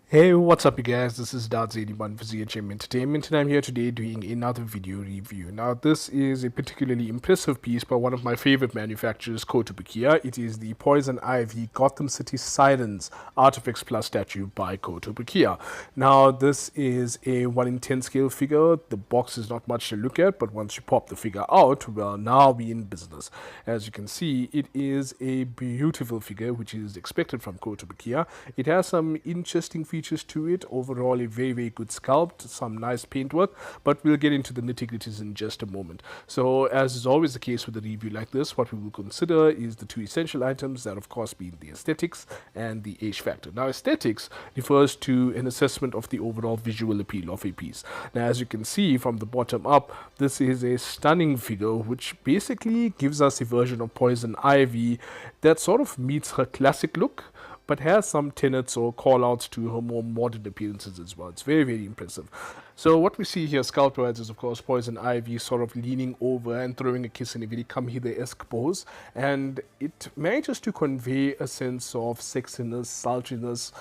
Hey, what's up, you guys? This is Zaid for ZHM Entertainment, and I'm here today doing another video review. Now, this is a particularly impressive piece by one of my favorite manufacturers, Kotobukiya. It is the Poion Ivy Gotham City Sirens ArtFX Plus statue by Kotobukiya. Now, this is a 1 in 10 scale figure. The box is not much to look at, but once you pop the figure out, well, now we're in business. As you can see, it is a beautiful figure, which is expected from Kotobukiya. It has some interesting features to it. Overall, a very good sculpt, some nice paintwork, but we'll get into the nitty-gritties in just a moment. So, as is always the case with a review like this, what we will consider is the two essential items, that of course being the aesthetics and the age factor. Now, aesthetics refers to an assessment of the overall visual appeal of a piece. Now, as you can see from the bottom up, this is a stunning figure which basically gives us a version of Poion Ivy that sort of meets her classic look, but has some tenets or call-outs to her more modern appearances as well. It's very impressive. So what we see here sculpt-wise is, of course, Poion Ivy sort of leaning over and throwing a kiss in a very come-hither-esque pose, and it manages to convey a sense of sexiness, sultriness,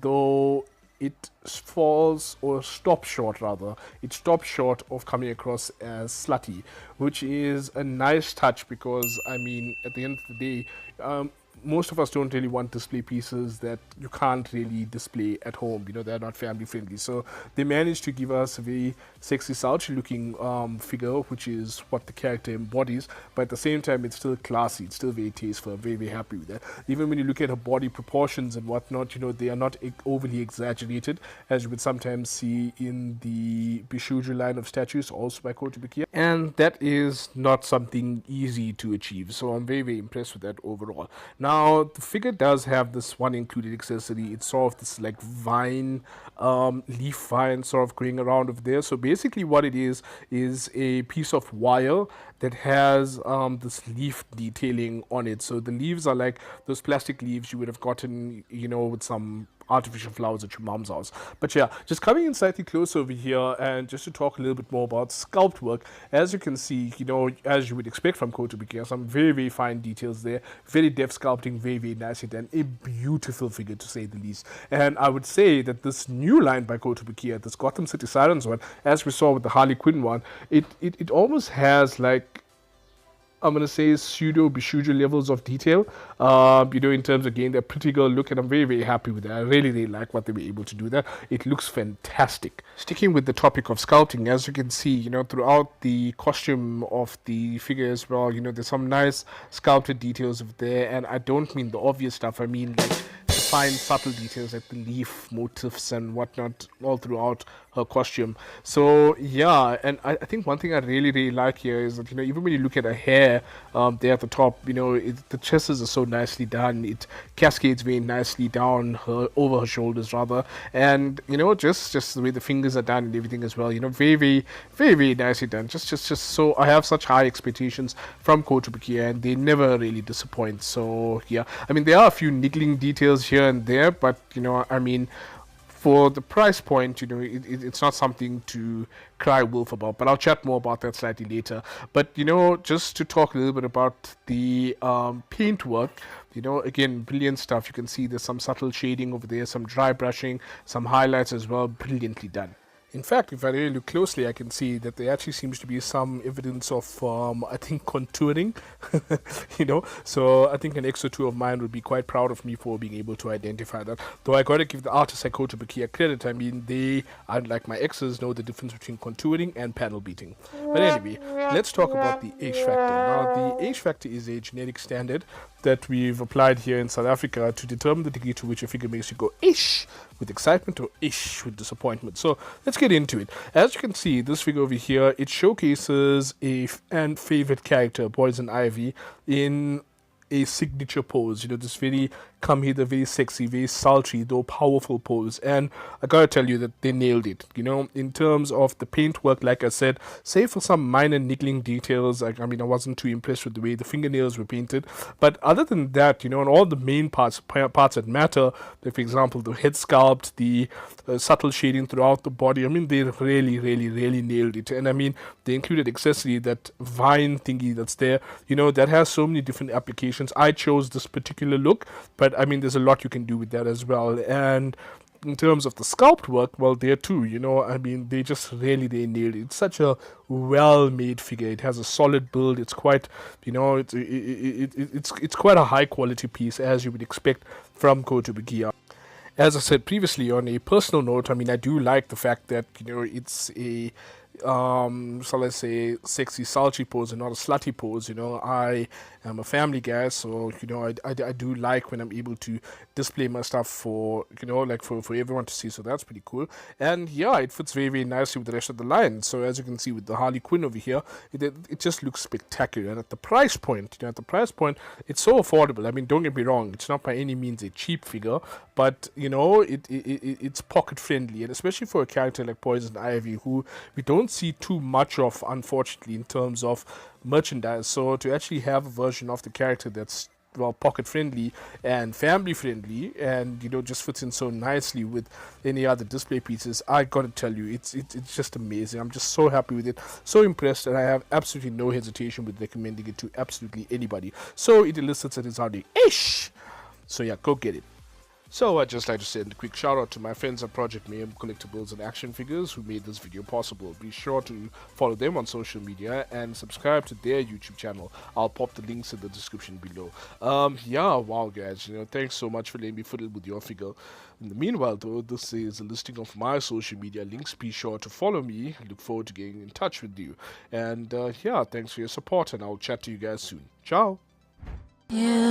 though it falls or stops short rather. It stops short of coming across as slutty, which is a nice touch because, I mean, at the end of the day, most of us don't really want display pieces that you can't really display at home. You know, they're not family friendly. So they managed to give us a very sexy, sultry looking figure, which is what the character embodies. But at the same time, it's still classy. It's still very tasteful. I'm very happy with that. Even when you look at her body proportions and whatnot, you know, they are not overly exaggerated, as you would sometimes see in the Bishuju line of statues, also by Kotobukiya. And that is not something easy to achieve. So I'm very impressed with that overall. Now, the figure does have this one included accessory. It's sort of this like vine, leaf vine sort of going around over there. So basically what it is a piece of wire that has this leaf detailing on it. So the leaves are like those plastic leaves you would have gotten, you know, with some artificial flowers at your mom's house. But yeah, just coming in slightly close over here and just to talk a little bit more about sculpt work. As you can see, you know, as you would expect from Kotobukiya, some very fine details there, very depth sculpting, very nicely done, a beautiful figure to say the least. And I would say that this new line by Kotobukiya, this Gotham City Sirens one, as we saw with the Harley Quinn one, it almost has like, I'm going to say, pseudo Bishuju levels of detail, you know, in terms of getting that pretty girl look, and I'm very happy with that. I really like what they were able to do there. It looks fantastic. Sticking with the topic of sculpting, as you can see, you know, throughout the costume of the figure as well, you know, there's some nice sculpted details of there, and I don't mean the obvious stuff, I mean like fine subtle details like the leaf motifs and whatnot all throughout her costume. So yeah, and I think one thing I really like here is that, you know, even when you look at her hair there at the top, you know, the tresses are so nicely done. It cascades very nicely down her, over her shoulders rather, and you know, just the way the fingers are done and everything as well, you know, very nicely done. Just so I have such high expectations from Kotobukiya, and they never really disappoint. So yeah, I mean, there are a few niggling details here and there, but you know, I mean, for the price point, you know, it's not something to cry wolf about, but I'll chat more about that slightly later. But you know, just to talk a little bit about the paint work, you know, again, brilliant stuff. You can see there's some subtle shading over there, some dry brushing, some highlights as well, brilliantly done. In fact, if I really look closely, I can see that there actually seems to be some evidence of, I think, contouring, you know. So I think an ex or two of mine would be quite proud of me for being able to identify that. Though I got to give the artists at Kotobukiya credit. I mean, they, unlike my exes, know the difference between contouring and panel beating. But anyway, let's talk about the age factor. Now, the age factor is a generic standard that we've applied here in South Africa to determine the degree to which a figure makes you go ish with excitement or ish with disappointment. So let's get into it. As you can see, this figure over here, it showcases a fan favorite character, Poion Ivy, in a signature pose. You know, this very come hither, very sexy, very sultry, though powerful pose. And I gotta tell you that they nailed it. You know, in terms of the paint work, like I said, save for some minor niggling details. I mean, I wasn't too impressed with the way the fingernails were painted. But other than that, you know, on all the main parts that matter, like for example, the head sculpt, the subtle shading throughout the body, I mean, they really nailed it. And I mean, they included accessory, that vine thingy that's there, you know, that has so many different applications. I chose this particular look, but I mean, there's a lot you can do with that as well. And in terms of the sculpt work, well, there too, you know, I mean, they nailed it. It's such a well-made figure. It has a solid build. It's quite, you know, it's quite a high-quality piece, as you would expect from Kotobukiya. As I said previously, on a personal note, I mean, I do like the fact that, you know, it's a so let's say sexy sultry pose and not a slutty pose. You know, I am a family guy, so you know, I do like when I'm able to display my stuff for, you know, like for everyone to see, so that's pretty cool. And yeah, it fits very, very nicely with the rest of the line. So as you can see with the Harley Quinn over here, it just looks spectacular. And at the price point, you know, it's so affordable. I mean, don't get me wrong, it's not by any means a cheap figure, but you know, it's pocket friendly, and especially for a character like Poison Ivy, who we don't see too much of, unfortunately, in terms of merchandise. So to actually have a version of the character that's, well, pocket friendly and family friendly, and you know, just fits in so nicely with any other display pieces, I gotta tell you, it's just amazing. I'm just so happy with it, so impressed, and I have absolutely no hesitation with recommending it to absolutely anybody. So it elicits a resounding ish. So yeah, go get it. So I'd just like to send a quick shout out to my friends at Project Mayhem Collectibles and Action Figures who made this video possible. Be sure to follow them on social media and subscribe to their YouTube channel. I'll pop the links in the description below. Yeah, wow guys, you know, thanks so much for letting me fiddle with your figure. In the meanwhile though, this is a listing of my social media links. Be sure to follow me. I look forward to getting in touch with you. And yeah, thanks for your support, and I'll chat to you guys soon. Ciao! Yeah.